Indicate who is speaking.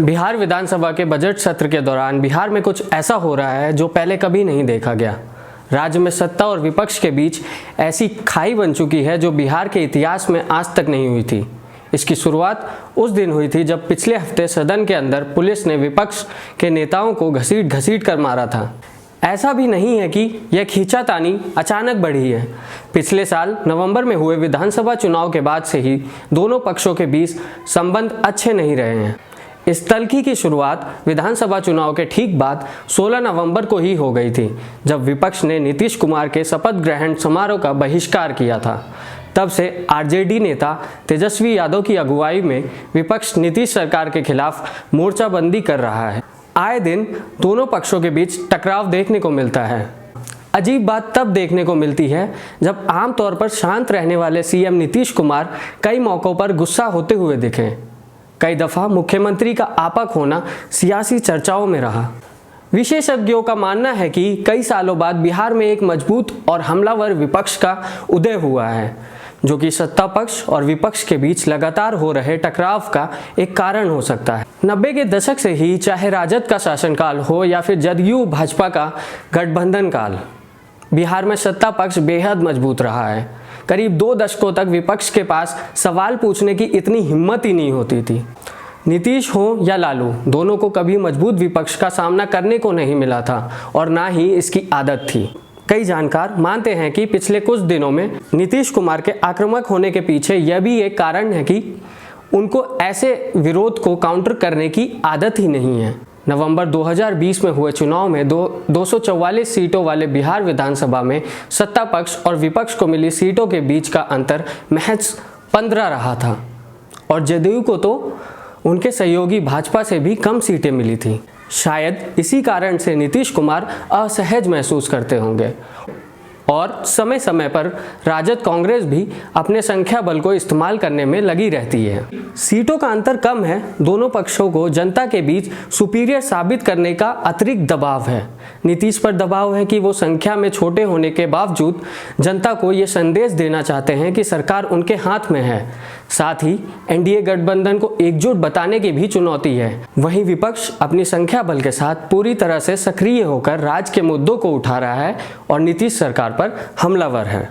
Speaker 1: बिहार विधानसभा के बजट सत्र के दौरान बिहार में कुछ ऐसा हो रहा है जो पहले कभी नहीं देखा गया। राज्य में सत्ता और विपक्ष के बीच ऐसी खाई बन चुकी है जो बिहार के इतिहास में आज तक नहीं हुई थी। इसकी शुरुआत उस दिन हुई थी जब पिछले हफ्ते सदन के अंदर पुलिस ने विपक्ष के नेताओं को घसीट कर मारा था। ऐसा भी नहीं है कि यह खींचातानी अचानक बढ़ी है। पिछले साल नवंबर में हुए विधानसभा चुनाव के बाद से ही दोनों पक्षों के बीच संबंध अच्छे नहीं रहे हैं। इस तल्खी की शुरुआत विधानसभा चुनाव के ठीक बाद 16 नवंबर को ही हो गई थी, जब विपक्ष ने नीतीश कुमार के शपथ ग्रहण समारोह का बहिष्कार किया था। तब से आरजेडी नेता तेजस्वी यादव की अगुवाई में विपक्ष नीतीश सरकार के खिलाफ मोर्चाबंदी कर रहा है। आए दिन दोनों पक्षों के बीच टकराव देखने को मिलता है। अजीब बात तब देखने को मिलती है जब आमतौर पर शांत रहने वाले सीएम नीतीश कुमार कई मौक़ों पर गुस्सा होते हुए दिखे। कई दफ़ा मुख्यमंत्री का आपा होना सियासी चर्चाओं में रहा। विशेषज्ञों का मानना है कि कई सालों बाद बिहार में एक मजबूत और हमलावर विपक्ष का उदय हुआ है, जो कि सत्ता पक्ष और विपक्ष के बीच लगातार हो रहे टकराव का एक कारण हो सकता है। 90 के दशक से ही चाहे राजद का शासनकाल हो या फिर जदयू भाजपा का गठबंधन काल, बिहार में सत्ता पक्ष बेहद मजबूत रहा है। करीब 2 दशकों तक विपक्ष के पास सवाल पूछने की इतनी हिम्मत ही नहीं होती थी। नीतीश हो या लालू, दोनों को कभी मजबूत विपक्ष का सामना करने को नहीं मिला था और ना ही इसकी आदत थी। कई जानकार मानते हैं कि पिछले कुछ दिनों में नीतीश कुमार के आक्रामक होने के पीछे यह भी एक कारण है कि उनको ऐसे विरोध को काउंटर करने की आदत ही नहीं है। नवंबर 2020 में हुए चुनाव में 244 सीटों वाले बिहार विधानसभा में सत्ता पक्ष और विपक्ष को मिली सीटों के बीच का अंतर महज 15 रहा था और जदयू को तो उनके सहयोगी भाजपा से भी कम सीटें मिली थी। शायद इसी कारण से नीतीश कुमार असहज महसूस करते होंगे और समय समय पर राजद कांग्रेस भी अपने संख्या बल को इस्तेमाल करने में लगी रहती है। सीटों का अंतर कम है, दोनों पक्षों को जनता के बीच सुपीरियर साबित करने का अतिरिक्त दबाव है। नीतीश पर दबाव है कि वो संख्या में छोटे होने के बावजूद जनता को ये संदेश देना चाहते हैं कि सरकार उनके हाथ में है। साथ ही एनडीए गठबंधन को एकजुट बताने की भी चुनौती है। वहीं विपक्ष अपनी संख्या बल के साथ पूरी तरह से सक्रिय होकर राज्य के मुद्दों को उठा रहा है और नीतीश सरकार पर हमलावर है।